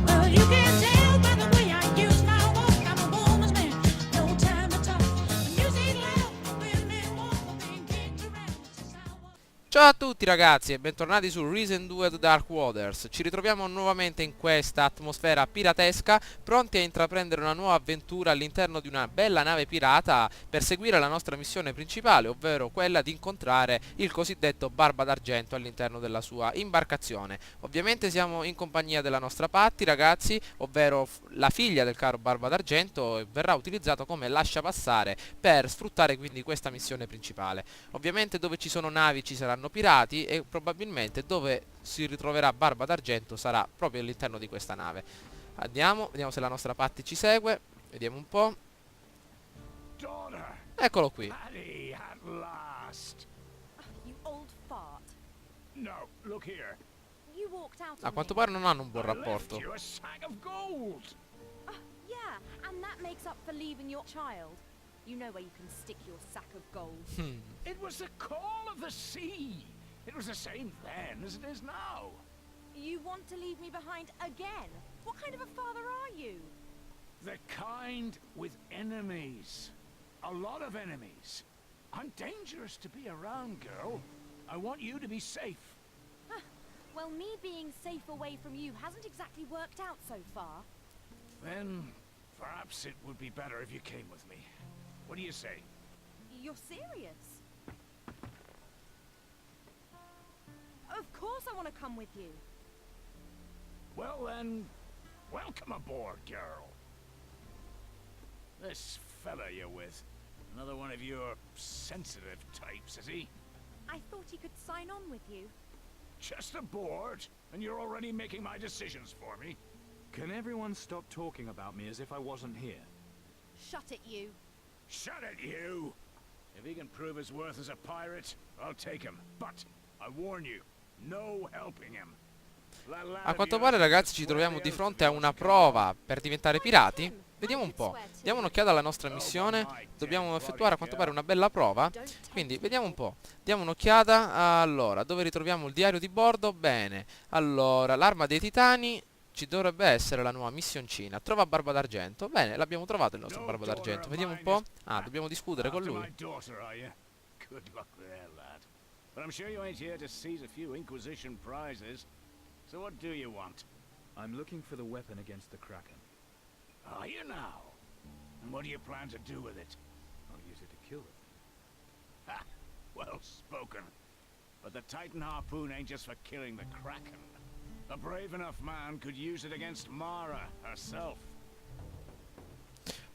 Well, you can tell by the way I use my walk. I'm a woman's man, no time to talk. Music loud, women walk, being kicked around since I was. Ciao a tutti ragazzi e bentornati su Risen 2 The Dark Waters. Ci ritroviamo nuovamente in questa atmosfera piratesca, pronti a intraprendere una nuova avventura all'interno di una bella nave pirata per seguire la nostra missione principale, ovvero quella di incontrare il cosiddetto Barba d'Argento all'interno della sua imbarcazione. Ovviamente siamo in compagnia della nostra Patty, ragazzi, ovvero la figlia del caro Barba d'Argento, e verrà utilizzato come lasciapassare per sfruttare quindi questa missione principale. Ovviamente dove ci sono navi ci saranno pirati e probabilmente dove si ritroverà Barba d'Argento sarà proprio all'interno di questa nave. Andiamo, vediamo se la nostra Patty ci segue, vediamo un po'. Daughter, Eccolo qui. Patty, at last. You old fart. No, look here. You walked out A on quanto me. pare non hanno un buon I left rapporto. you a sack of gold. Yeah, and that makes up for leaving your child. You know where you can stick your sack of gold. It was the call of the sea. It was the same then as it is now. You want to leave me behind again? What kind of a father are you? The kind with enemies. A lot of enemies. I'm dangerous to be around, girl. I want you to be safe. Well, me being safe away from you hasn't exactly worked out so far. Then, perhaps it would be better if you came with me. What do you say? You're serious? Of course I want to come with you. Well then, welcome aboard, girl. This fella you're with, another one of your sensitive types, is he? I thought he could sign on with you. Just aboard, and you're already making my decisions for me? Can everyone stop talking about me as if I wasn't here? Shut it, you. Shut it, you! If he can prove his worth as a pirate, I'll take him. But, I warn you, no helping him. A quanto pare ragazzi ci troviamo di fronte a una prova per diventare pirati. Vediamo un po', diamo un'occhiata alla nostra missione. Dobbiamo effettuare a quanto pare una bella prova. Quindi vediamo un po', diamo un'occhiata. Allora, dove ritroviamo il diario di bordo? Bene, allora, l'arma dei titani. Ci dovrebbe essere la nuova missioncina. Trova Barba d'Argento. Bene, l'abbiamo trovato il nostro Barba d'Argento. Vediamo un po'. Ah, dobbiamo discutere con lui. Good luck there, lad. But I'm sure you ain't here to seize a few Inquisition prizes. So what do you want? I'm looking for the weapon against the Kraken. Are you now? And what do you plan to do with it? I'll use it to kill them. Ha! Well spoken. But the Titan harpoon ain't just for killing the Kraken. A brave enough man could use it against Mara herself.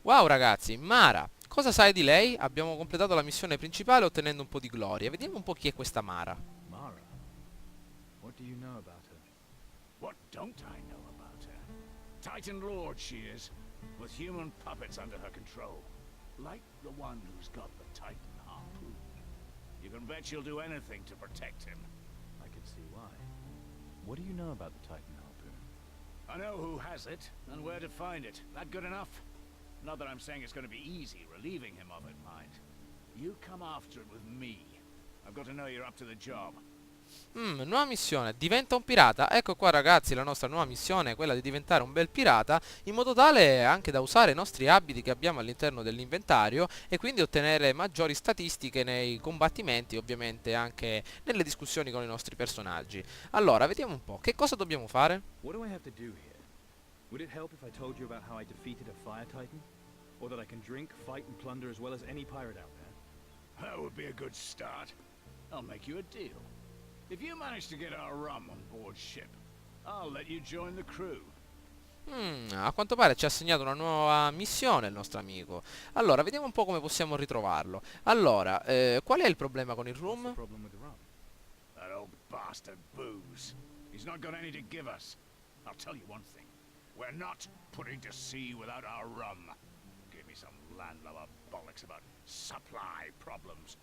Wow ragazzi, Mara, cosa sai di lei? Abbiamo completato la missione principale ottenendo un po' di gloria. Vediamo un po' chi è questa Mara. Mara? What do you know about her? What don't I know about her? Titan Lord she is, with human puppets under her control. Like the one who's got the Titan harpoon. You can bet she'll do anything to protect him. I can see why. What do you know about the Titan harpoon? I know who has it, and where to find it. That good enough? Not that I'm saying it's going to be easy relieving him of it, mind. You come after it with me. I've got to know you're up to the job. Nuova missione, diventa un pirata. Ecco qua ragazzi, la nostra nuova missione è quella di diventare un bel pirata, in modo tale anche da usare i nostri abiti che abbiamo all'interno dell'inventario e quindi ottenere maggiori statistiche nei combattimenti, ovviamente anche nelle discussioni con i nostri personaggi. Allora, vediamo un po', che cosa dobbiamo fare? What do I have to do here? Would it help if I told you about how I defeated a fire titan? Or that I can drink, fight and plunder as well as any pirate out there? That would be a good start. I'll make you a deal. If you manage to get our rum on board ship, I'll let you join the crew. A quanto pare ci ha assegnato una nuova missione il nostro amico. Allora, vediamo un po' come possiamo ritrovarlo. Allora, qual è il problema con il What's the rum? problem with the rum? That old bastard booze. He's not got any to give us. I'll tell you one thing. We're not putting to sea without our rum. Give me some landlubber bollocks about supply problems.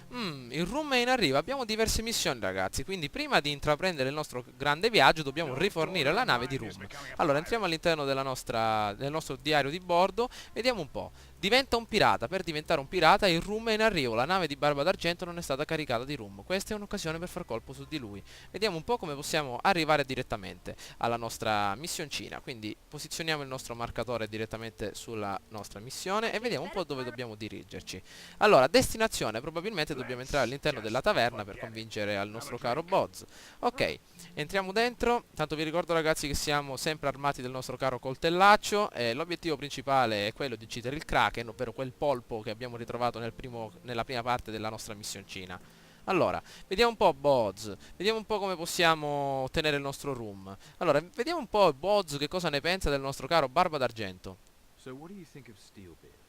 Il room è in arrivo, abbiamo diverse missioni ragazzi, quindi prima di intraprendere il nostro grande viaggio dobbiamo rifornire la nave di Room. Allora entriamo all'interno del nostro diario di bordo, vediamo un po'. Diventa un pirata, per diventare un pirata il Room è in arrivo, la nave di Barba d'Argento non è stata caricata di Room. Questa è un'occasione per far colpo su di lui. Vediamo un po' come possiamo arrivare direttamente alla nostra missioncina, quindi posizioniamo il nostro marcatore direttamente sulla nostra missione e vediamo un po' dove dobbiamo dirigerci. Allora, destinazione, probabilmente dobbiamo entrare all'interno della taverna per convincere al nostro caro Boz. Ok, entriamo dentro, tanto vi ricordo ragazzi che siamo sempre armati del nostro caro coltellaccio e l'obiettivo principale è quello di uccidere il Kraken, ovvero quel polpo che abbiamo ritrovato nella prima parte della nostra missioncina. Allora, vediamo un po' Boz, vediamo un po' come possiamo ottenere il nostro room. Allora, vediamo un po' Boz che cosa ne pensa del nostro caro Barba d'Argento. So what do you think of Steelbeard?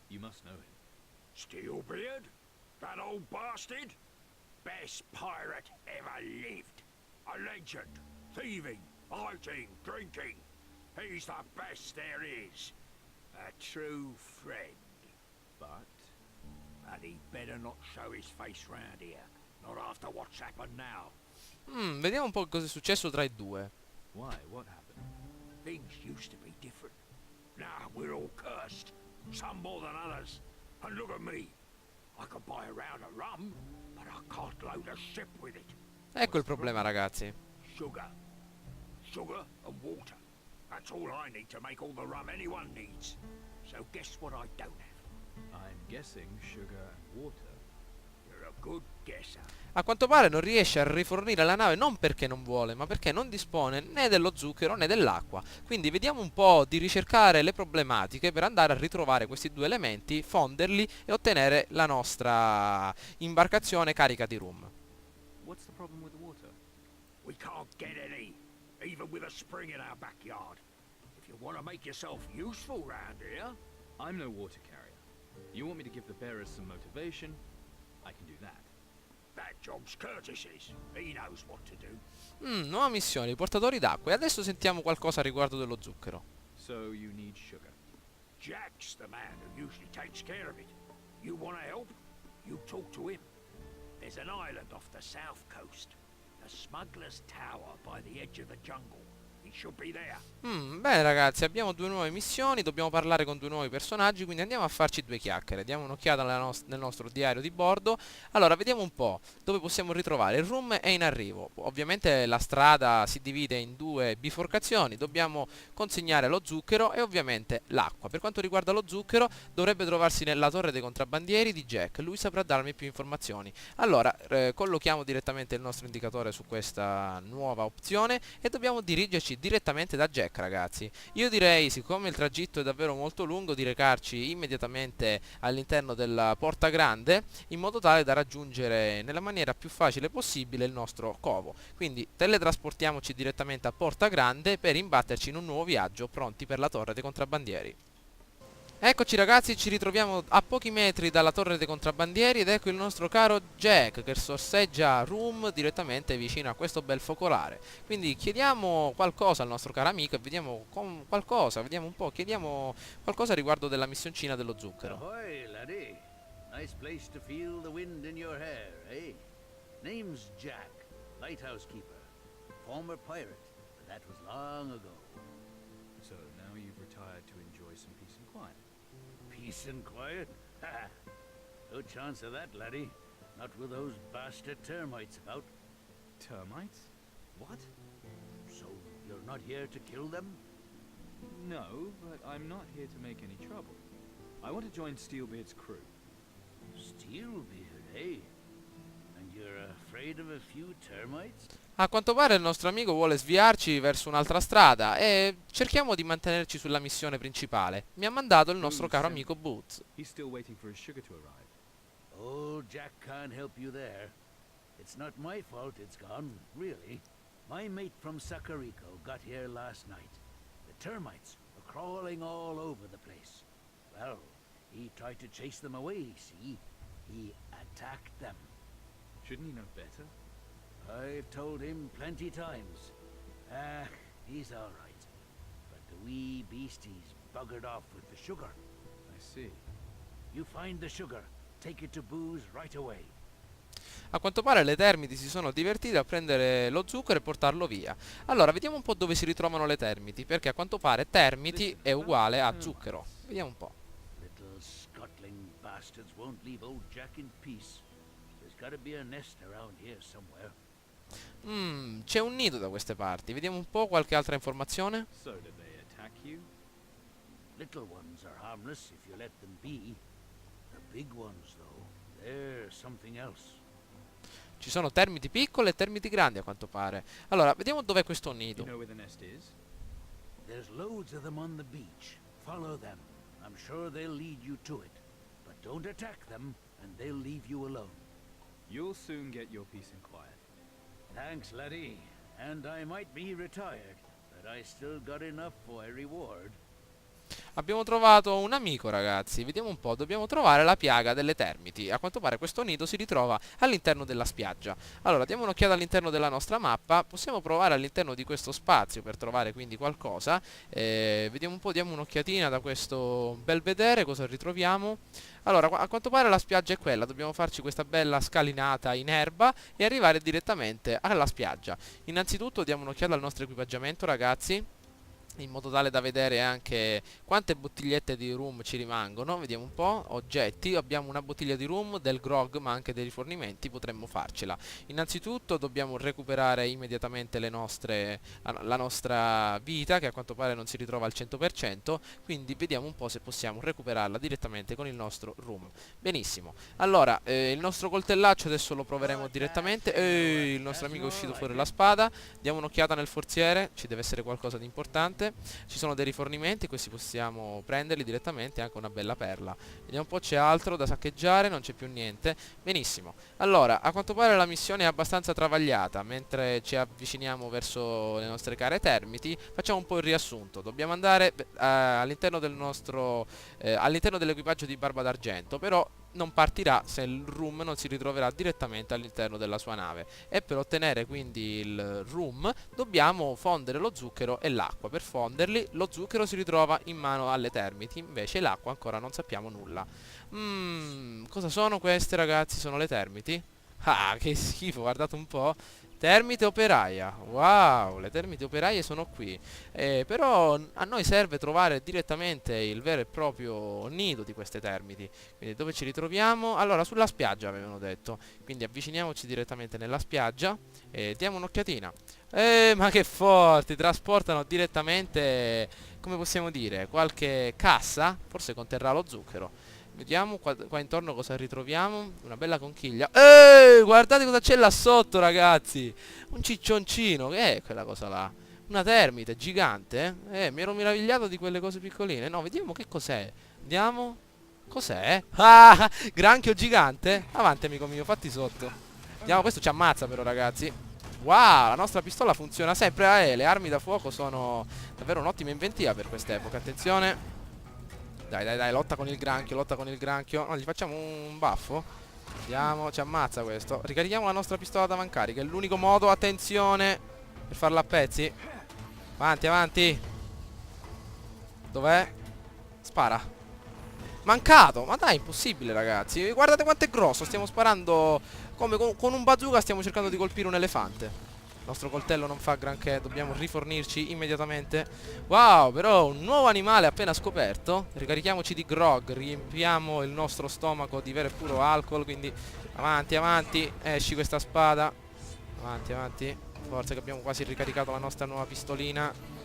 You must know him. Steelbeard? That old bastard? Best pirate ever lived. A legend. Thieving, fighting, drinking. He's the best there is. A true friend. But And he'd better not show his face round here. Not after what's happened now. Vediamo un po' cosa è successo tra i due. why? What happened? Things used to be different. Now we're all cursed. Some more than others. And look at me. I can buy a round of rum, but I can't load a ship with it. Ecco il problema ragazzi. Sugar. Sugar and water. That's all I need to make all the rum anyone needs. So guess what I don't have? I'm guessing sugar and water. You're a good guesser. A quanto pare non riesce a rifornire la nave non perché non vuole, ma perché non dispone né dello zucchero né dell'acqua. Quindi vediamo un po' di ricercare le problematiche per andare a ritrovare questi due elementi, fonderli e ottenere la nostra imbarcazione carica di rum. What's the problem with the water? We can't get any, even with a spring in our backyard. If you want to make yourself useful round here, I'm no water carrier. You want me to give the bearers some motivation? I can do that. that job's Curtis's. He knows what to do. Nuova missione, i portatori d'acqua. E adesso sentiamo qualcosa a riguardo dello zucchero. So you need sugar. Jack's the man who usually takes care of it. You want to help? You talk to him. There's an island off the south coast. The Smuggler's Tower by the edge of the jungle. He should be there. Bene ragazzi, abbiamo due nuove missioni, dobbiamo parlare con due nuovi personaggi, quindi andiamo a farci due chiacchiere. Diamo un'occhiata nel nostro diario di bordo. Allora, vediamo un po' dove possiamo ritrovare. Il room è in arrivo. Ovviamente la strada si divide in due biforcazioni. Dobbiamo consegnare lo zucchero e ovviamente l'acqua. Per quanto riguarda lo zucchero, dovrebbe trovarsi nella torre dei contrabbandieri di Jack. Lui saprà darmi più informazioni. Allora, collochiamo direttamente il nostro indicatore su questa nuova opzione e dobbiamo dirigerci direttamente da Jack, ragazzi. Io direi, siccome il tragitto è davvero molto lungo, di recarci immediatamente all'interno della Porta Grande, in modo tale da raggiungere nella maniera più facile possibile il nostro covo. Quindi teletrasportiamoci direttamente a Porta Grande per imbatterci in un nuovo viaggio, pronti per la torre dei contrabbandieri. Eccoci ragazzi, ci ritroviamo a pochi metri dalla torre dei contrabbandieri ed ecco il nostro caro Jack che sorseggia rum direttamente vicino a questo bel focolare. Quindi chiediamo qualcosa al nostro caro amico e vediamo vediamo un po', chiediamo qualcosa riguardo della missioncina dello zucchero. Ahoy, laddie. Nice place to feel the wind in your hair, eh? Name's Jack, lighthouse keeper. Former pirate, but that was long ago. So now you've retired to enjoy some peace and quiet. Peace and quiet? Ha! No chance of that, laddie. Not with those bastard termites about. Termites? What? So you're not here to kill them? No, but I'm not here to make any trouble. I want to join Steelbeard's crew. Steelbeard, eh? And you're afraid of a few termites? A quanto pare il nostro amico vuole sviarci verso un'altra strada e cerchiamo di mantenerci sulla missione principale. Mi ha mandato il nostro caro amico Boots. He's still waiting for his sugar to arrive. Oh, Jack can't help you there. It's not my fault it's gone, really. My mate from Sakariko got here last night. The termites are crawling all over the place. Well, he tried to chase them away, see? He attacked them. Shouldn't he know better? I've told him plenty times. He's all right. But the wee beastie's buggered off with the sugar. I see. You find the sugar. Take it to Booze right away. A quanto pare le Termiti si sono divertite a prendere lo zucchero e portarlo via. Allora, vediamo un po' dove si ritrovano le Termiti, perché a quanto pare Termiti è uguale a zucchero. Vediamo un po'. Little scuttling bastards won't leave old Jack in peace. There's gotta be a nest around here somewhere. C'è un nido da queste parti. Vediamo un po' qualche altra informazione. So did they attack you? Little ones are harmless if you let them be. The big ones, though, they're something else. Ci sono termiti piccoli e termiti grandi a quanto pare. Allora, vediamo dov'è questo You nido. know where the nest is? There's loads of them on the beach. Follow them. I'm sure they'll lead you to it. But don't attack them, and they'll leave you alone. You'll soon get your peace and quiet. Thanks, laddie. And I might be retired, but I still got enough for a reward. Abbiamo trovato un amico, ragazzi. Vediamo un po'. Dobbiamo trovare la piaga delle termiti. A quanto pare questo nido si ritrova all'interno della spiaggia. Allora, diamo un'occhiata all'interno della nostra mappa. Possiamo provare all'interno di questo spazio per trovare quindi qualcosa. Vediamo un po', diamo un'occhiatina da questo belvedere, cosa ritroviamo. Allora, a quanto pare la spiaggia è quella. Dobbiamo farci questa bella scalinata in erba e arrivare direttamente alla spiaggia. Innanzitutto diamo un'occhiata al nostro equipaggiamento, ragazzi, in modo tale da vedere anche quante bottigliette di rum ci rimangono. Vediamo un po'. Oggetti, abbiamo una bottiglia di rum, del grog, ma anche dei rifornimenti. Potremmo farcela. Innanzitutto dobbiamo recuperare immediatamente la nostra vita, che a quanto pare non si ritrova al 100%, quindi vediamo un po' se possiamo recuperarla direttamente con il nostro rum. Benissimo. Allora, il nostro coltellaccio adesso lo proveremo direttamente. Il nostro amico è uscito fuori la spada. Diamo un'occhiata nel forziere, ci deve essere qualcosa di importante. Ci sono dei rifornimenti, questi possiamo prenderli direttamente, anche una bella perla. Vediamo un po', c'è altro da saccheggiare, non c'è più niente. Benissimo. Allora, a quanto pare la missione è abbastanza travagliata. Mentre ci avviciniamo verso le nostre care termiti, facciamo un po' il riassunto. Dobbiamo andare all'interno del nostro all'interno dell'equipaggio di Barba d'Argento, però non partirà se il rum non si ritroverà direttamente all'interno della sua nave, e per ottenere quindi il rum dobbiamo fondere lo zucchero e l'acqua. Per fonderli lo zucchero si ritrova in mano alle termiti, invece l'acqua ancora non sappiamo nulla. Cosa sono queste, ragazzi? Sono le termiti? Ah, che schifo, guardate un po'. Termite operaia. Wow, le termite operaie sono qui. Però a noi serve trovare direttamente il vero e proprio nido di queste termiti. Quindi dove ci ritroviamo? Allora, sulla spiaggia avevano detto. Quindi avviciniamoci direttamente nella spiaggia e diamo un'occhiatina. Ma che forti! Trasportano direttamente, come possiamo dire, qualche cassa. Forse conterrà lo zucchero. Vediamo qua intorno cosa ritroviamo. Una bella conchiglia. Guardate cosa c'è là sotto, ragazzi. Un ciccioncino. Che è quella cosa là? Una termite gigante. Mi ero meravigliato di quelle cose piccoline. No, vediamo che cos'è. Vediamo. Cos'è? Ah, granchio gigante. Avanti, amico mio, fatti sotto. Vediamo, questo ci ammazza però, ragazzi. Wow, la nostra pistola funziona sempre. Le armi da fuoco sono davvero un'ottima inventiva per quest'epoca. Attenzione. Dai, lotta con il granchio, lotta con il granchio. No, gli facciamo un baffo. Vediamo, ci ammazza questo. Ricarichiamo la nostra pistola da mancarica. È l'unico modo, attenzione, per farla a pezzi. Avanti, avanti. Dov'è? Spara. Mancato. Ma dai, impossibile, ragazzi. Guardate quanto è grosso. Stiamo sparando come con un bazooka. Stiamo cercando di colpire un elefante. Il nostro coltello non fa granché, dobbiamo rifornirci immediatamente. Wow, però un nuovo animale appena scoperto. Ricarichiamoci di grog, riempiamo il nostro stomaco di vero e puro alcol. Quindi avanti, avanti, esci questa spada. Avanti, avanti. Forza che abbiamo quasi ricaricato la nostra nuova pistolina.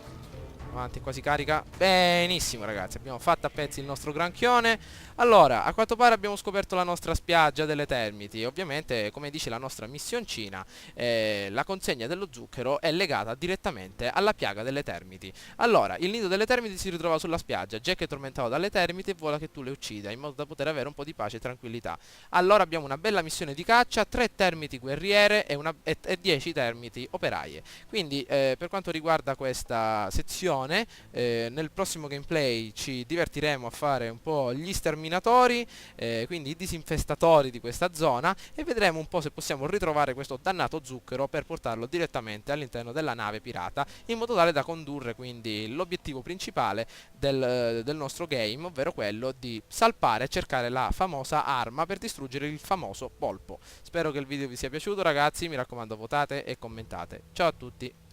Avanti, quasi carica. Benissimo, ragazzi, abbiamo fatto a pezzi il nostro granchione. Allora, a quanto pare abbiamo scoperto la nostra spiaggia delle termiti. Ovviamente, come dice la nostra missioncina, la consegna dello zucchero è legata direttamente alla piaga delle termiti. Allora, il nido delle termiti si ritrova sulla spiaggia. Jack è tormentato dalle termiti e vuole che tu le uccida, in modo da poter avere un po' di pace e tranquillità. Allora abbiamo una bella missione di caccia, 3 termiti guerriere e 10 termiti operaie. Quindi, per quanto riguarda questa sezione, zone. Nel prossimo gameplay ci divertiremo a fare un po' gli sterminatori, quindi i disinfestatori di questa zona, e vedremo un po' se possiamo ritrovare questo dannato zucchero per portarlo direttamente all'interno della nave pirata, in modo tale da condurre quindi l'obiettivo principale del nostro game, ovvero quello di salpare e cercare la famosa arma per distruggere il famoso polpo. Spero che il video vi sia piaciuto, ragazzi, mi raccomando votate e commentate. Ciao a tutti!